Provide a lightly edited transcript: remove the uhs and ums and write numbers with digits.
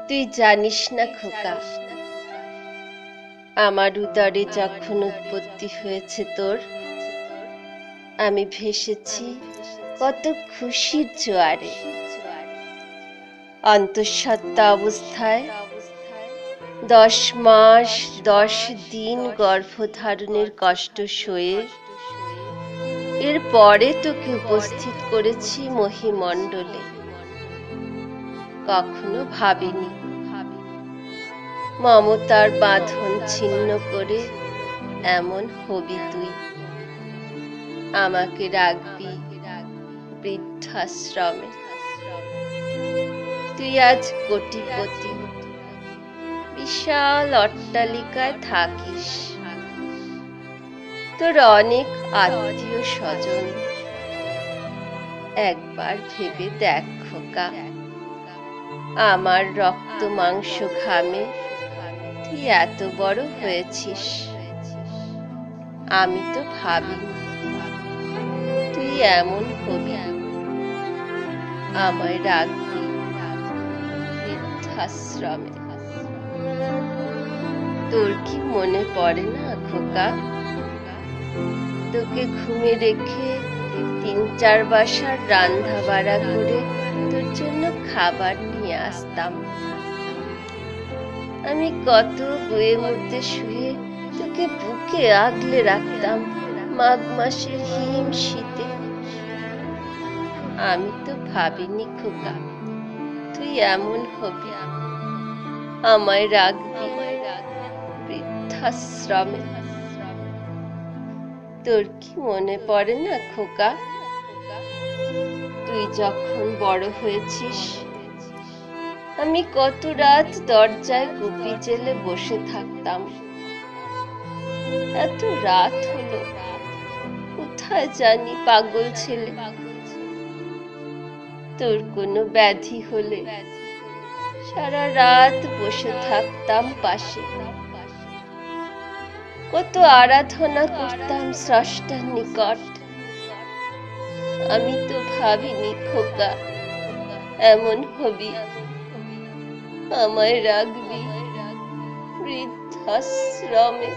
তুই জানিস না খোকা, আমার উদরে যখন উৎপত্তি হয়েছে তোর, আমি ভেসেছি কত খুশির জোয়ারে। অন্তঃসত্ত্বা অবস্থায় 10 মাস 10 দিন গর্ভধারণের কষ্ট সয়ে এরপরে তোকে উপস্থিত করেছি মহিমণ্ডলে। কখনো ভাবিনি মমতার বাঁধন ছিন্ন করে এমন হবি তুই, আমাকে রাখবি বৃদ্ধাশ্রমে। তুই আজ কোটিপতি, বিশাল অট্টালিকায় থাকিস, তোর অনেক আত্মীয় স্বজন। একবার ভেবে দেখ খোকা, আমার রক্ত মাংস ঘামে তুই এত বড় হয়েছিস। আমি তো ভাবিনি তুই এমন হবি, আমায় রাখবি বৃদ্ধাশ্রমে। তোর কি মনে পড়ে না খোকা, তোকে ঘুমে রেখে 3-4 বাসার রান্না বাড়া করে তোর জন্য খাবার নিয়ে আসতাম। আমি কত বইয়ের মধ্যে শুয়ে তোকে বুকে আগলে রাখতাম মাঘ মাসের হিম শীতে। আমি তো ভাবিনি খোকা তুই এমন হবি, আমায় রাখবি বৃদ্ধাশ্রমে। তোর কি মনে পড়ে না খোকা, তুই যখন বড় হয়েছিস আমি কত রাত দরজায় কুপি জেলে বসে থাকতাম। এত রাত হলো কোথায় জানি পাগল ছেলে। তোর কোনো ব্যাধি হলে সারা রাত বসে থাকতাম পাশে, কত আরাধনা করতাম স্রষ্টার নিকট। আমি তো ভাবিনি খোকা এমন হবি, আমায় রাখবি বৃদ্ধাশ্রমে।